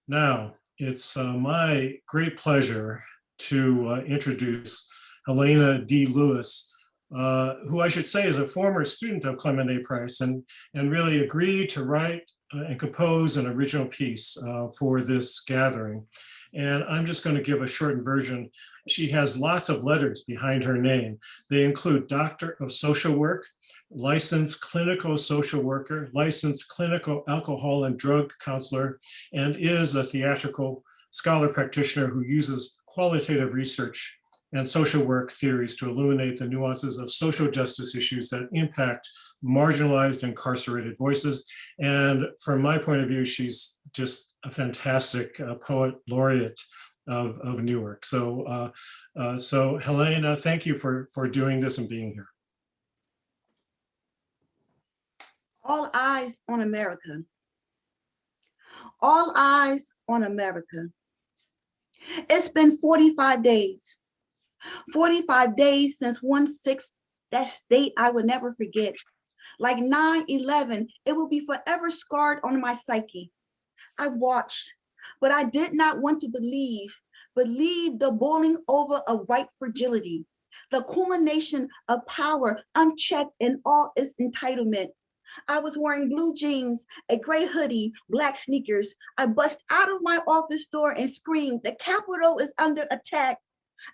Now, it's my great pleasure to introduce Helena D. Lewis, who I should say is a former student of Clement A. Price and really agreed to write and compose an original piece for this gathering. And I'm just going to give a shortened version. She has lots of letters behind her name. They include Doctor of Social Work, licensed clinical social worker, licensed clinical alcohol and drug counselor, and is a theatrical scholar practitioner who uses qualitative research and social work theories to illuminate the nuances of social justice issues that impact marginalized, incarcerated voices. And from my point of view, she's just a fantastic poet laureate of Newark. So, so Helena, thank you for doing this and being here. All eyes on America. All eyes on America. It's been 45 days. 45 days since 1/6, that date I would never forget. Like 9/11, it will be forever scarred on my psyche. I watched, but I did not want to believe the boiling over of white fragility, the culmination of power unchecked in all its entitlement. I was wearing blue jeans, a gray hoodie, black sneakers. I bust out of my office door and screamed, "The Capitol is under attack."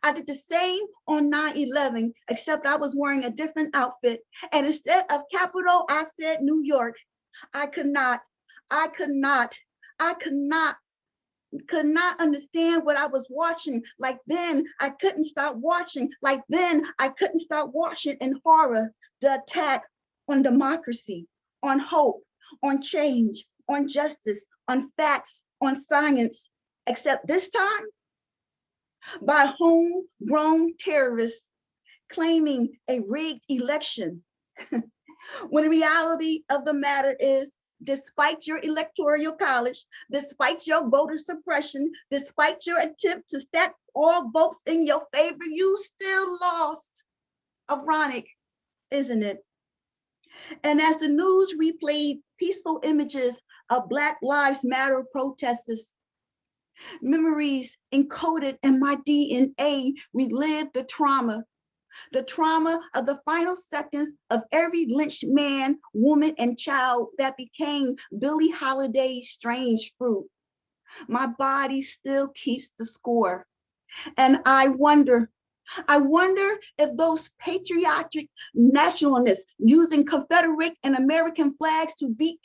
I did the same on 9/11, except I was wearing a different outfit. And instead of Capitol, I said New York. I could not understand what I was watching. Like then, I couldn't stop watching. Like then, I couldn't stop watching in horror. The attack on democracy, on hope, on change, on justice, on facts, on science. Except this time, by homegrown terrorists claiming a rigged election. When the reality of the matter is, despite your electoral college, despite your voter suppression, despite your attempt to stack all votes in your favor, you still lost. Ironic, isn't it? And as the news replayed peaceful images of Black Lives Matter protesters, memories encoded in my DNA relived the trauma of the final seconds of every lynched man, woman, and child that became Billie Holiday's strange fruit. My body still keeps the score. And I wonder if those patriotic nationalists using Confederate and American flags to beat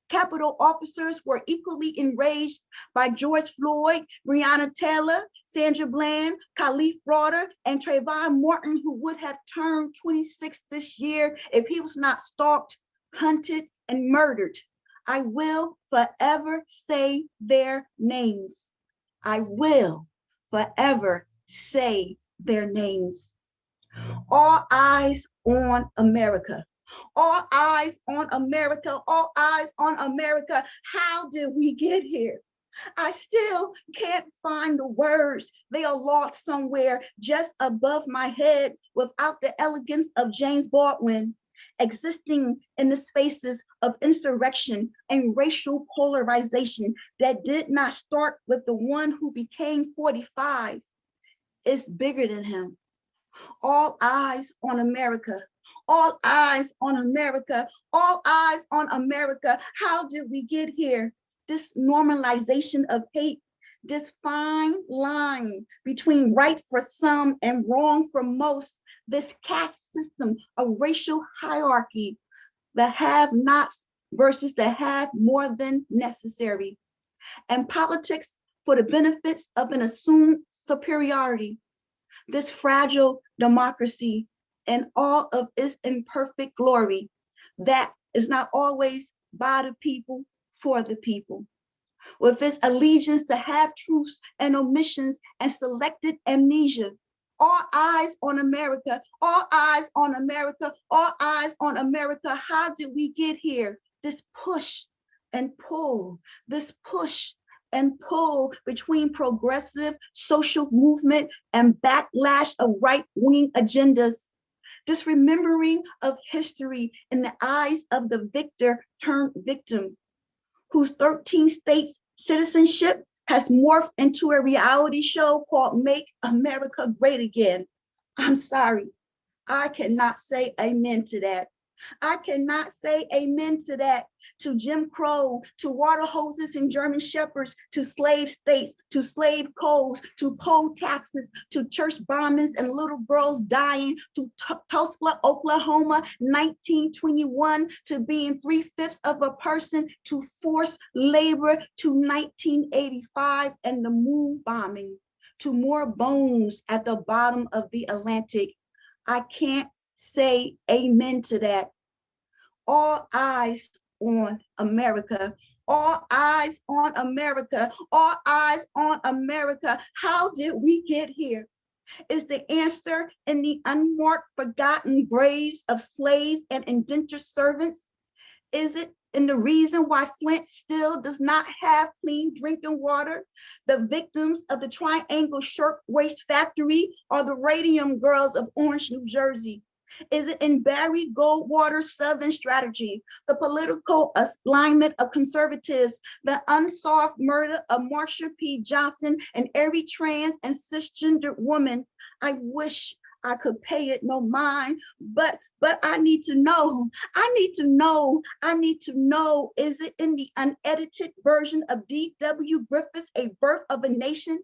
Capitol officers were equally enraged by George Floyd, Breonna Taylor, Sandra Bland, Khalif Browder, and Trayvon Martin, who would have turned 26 this year if he was not stalked, hunted, and murdered. I will forever say their names. I will forever say their names. All eyes on America. All eyes on America, all eyes on America. How did we get here? I still can't find the words. They are lost somewhere just above my head without the elegance of James Baldwin, existing in the spaces of insurrection and racial polarization that did not start with the one who became 45. It's bigger than him. All eyes on America. All eyes on America. All eyes on America. How did we get here? This normalization of hate, this fine line between right for some and wrong for most, this caste system of racial hierarchy, the have-nots versus the have more than necessary, and politics for the benefits of an assumed superiority. This fragile democracy and all of its imperfect glory that is not always by the people, for the people. With its allegiance to half-truths and omissions and selected amnesia. All eyes on America, all eyes on America, all eyes on America. How did we get here? This push and pull, this push and pull between progressive social movement and backlash of right-wing agendas. This remembering of history in the eyes of the victor turned victim, whose 13 states Citizenship has morphed into a reality show called Make America Great Again. I'm sorry, I cannot say amen to that. I cannot say amen to that. To Jim Crow, to water hoses and German shepherds, to slave states, to slave codes, to poll taxes, to church bombings and little girls dying, to Tulsa, Oklahoma, 1921, to being 3/5 of a person, to forced labor, to 1985 and the move bombing, to more bones at the bottom of the Atlantic. I can't say amen to that. All eyes on America. All eyes on America. All eyes on America. How did we get here? Is the answer in the unmarked, forgotten graves of slaves and indentured servants? Is it in the reason why Flint still does not have clean drinking water? The victims of the Triangle Shirtwaist Factory are the radium girls of Orange, New Jersey. Is it in Barry Goldwater's Southern strategy, the political alignment of conservatives, the unsolved murder of Marsha P. Johnson and every trans and cisgendered woman? I wish I could pay it no mind, but I need to know, is it in the unedited version of D.W. Griffith's A Birth of a Nation?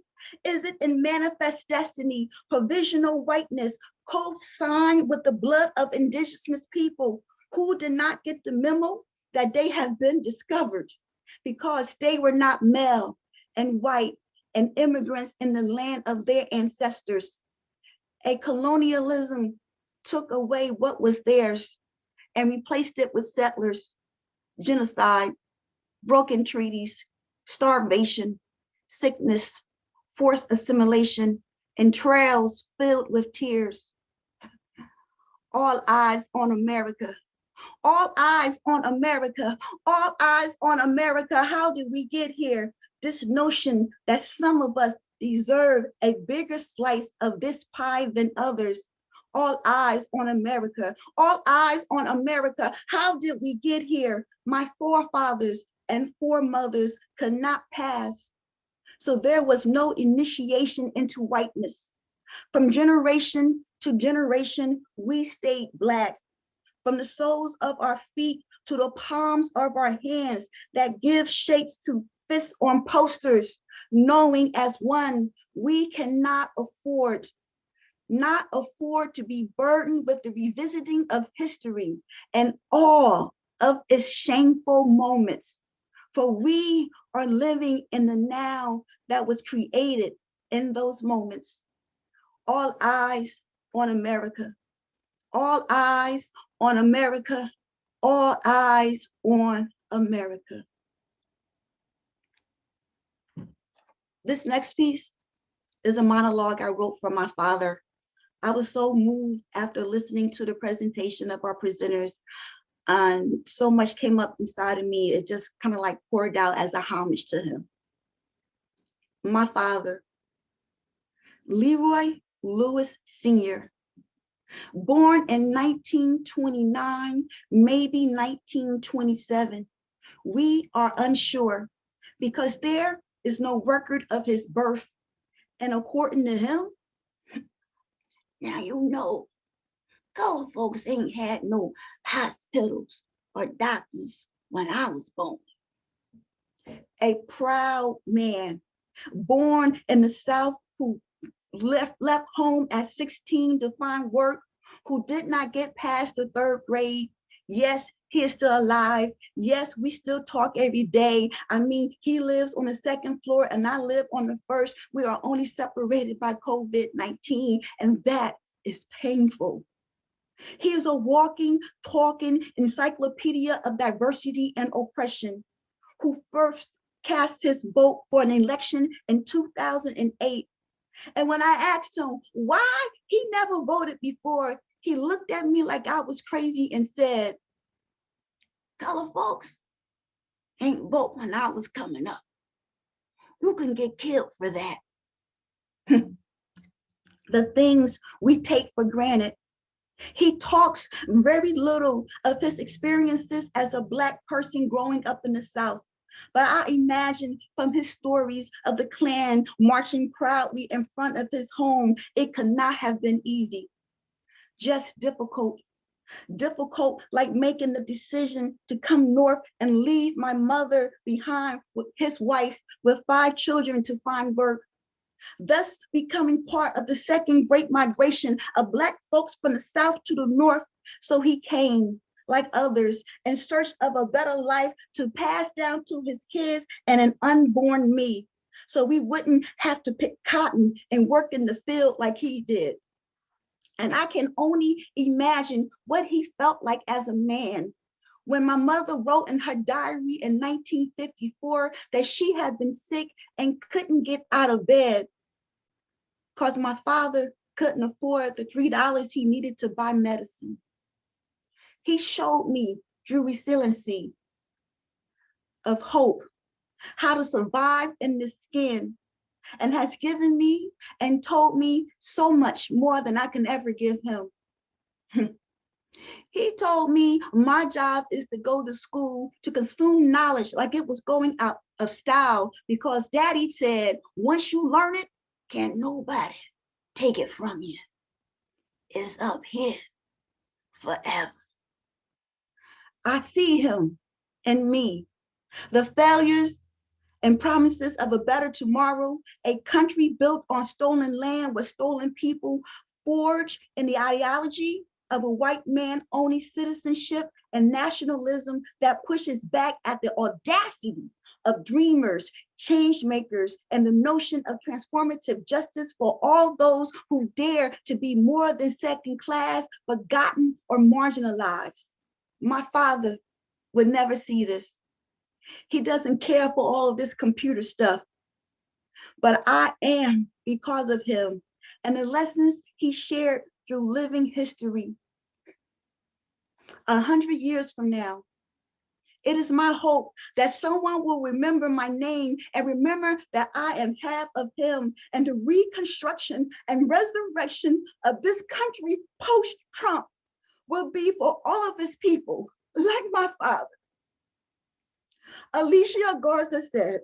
Is it in Manifest Destiny, provisional whiteness, co-signed with the blood of indigenous people who did not get the memo that they have been discovered because they were not male and white and immigrants in the land of their ancestors? A colonialism took away what was theirs and replaced it with settlers, genocide, broken treaties, starvation, sickness, forced assimilation, and trails filled with tears. All eyes on America. All eyes on America. All eyes on America. How did we get here? This notion that some of us deserve a bigger slice of this pie than others. All eyes on America. All eyes on America. How did we get here? My forefathers and foremothers could not pass. So there was no initiation into whiteness. From generation to generation, we stayed Black. From the soles of our feet to the palms of our hands that give shapes to fists on posters, knowing as one, we cannot afford to be burdened with the revisiting of history and all of its shameful moments. For we are living in the now that was created in those moments. All eyes on America. All eyes on America. All eyes on America. This next piece is a monologue I wrote for my father. I was so moved after listening to the presentation of our presenters, and so much came up inside of me. It just kind of like poured out as a homage to him. My father, Leroy Lewis Sr., born in 1929, maybe 1927. We are unsure because there is no record of his birth. And according to him, now you know, colored folks ain't had no hospitals or doctors when I was born. A proud man, born in the South, who left home at 16 to find work, who did not get past the 3rd grade. Yes, he is still alive. Yes, we still talk every day. I mean, he lives on the 2nd floor and I live on the 1st. We are only separated by COVID-19, and that is painful. He is a walking, talking encyclopedia of diversity and oppression, who first cast his vote for an election in 2008. And when I asked him why he never voted before, he looked at me like I was crazy and said, "Color folks ain't vote when I was coming up. You can get killed for that." The things we take for granted. He talks very little of his experiences as a Black person growing up in the South, But I imagine from his stories of the Klan marching proudly in front of his home, it could not have been easy, just difficult. Difficult, like making the decision to come north and leave my mother behind with his wife with 5 children to find work, thus becoming part of the second great migration of Black folks from the South to the North. So he came, like others, in search of a better life to pass down to his kids and an unborn me, so we wouldn't have to pick cotton and work in the field like he did. And I can only imagine what he felt like as a man when my mother wrote in her diary in 1954 that she had been sick and couldn't get out of bed because my father couldn't afford the $3 he needed to buy medicine. He showed me through resiliency of hope how to survive in this skin, and has given me and told me so much more than I can ever give him. He told me my job is to go to school to consume knowledge like it was going out of style, because Daddy said, once you learn it, can't nobody take it from you. It's up here forever. I see him and me, the failures and promises of a better tomorrow, a country built on stolen land with stolen people, forged in the ideology of a white man owning citizenship and nationalism that pushes back at the audacity of dreamers, change makers, and the notion of transformative justice for all those who dare to be more than second class, forgotten, or marginalized. My father would never see this. He doesn't care for all of this computer stuff, but I am because of him and the lessons he shared through living history. 100 years from now, it is my hope that someone will remember my name and remember that I am half of him, and the reconstruction and resurrection of this country post-Trump will be for all of his people, like my father. Alicia Garza said,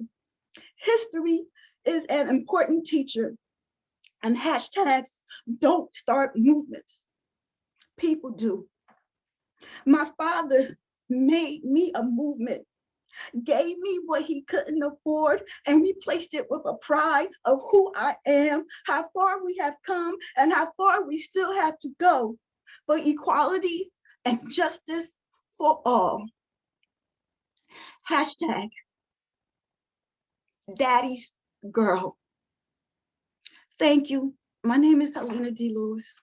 history is an important teacher, and hashtags don't start movements. People do. My father made me a movement, gave me what he couldn't afford, and replaced it with a pride of who I am, how far we have come, and how far we still have to go for equality and justice for all. Hashtag Daddy's Girl. Thank you. My name is Helena D. Lewis.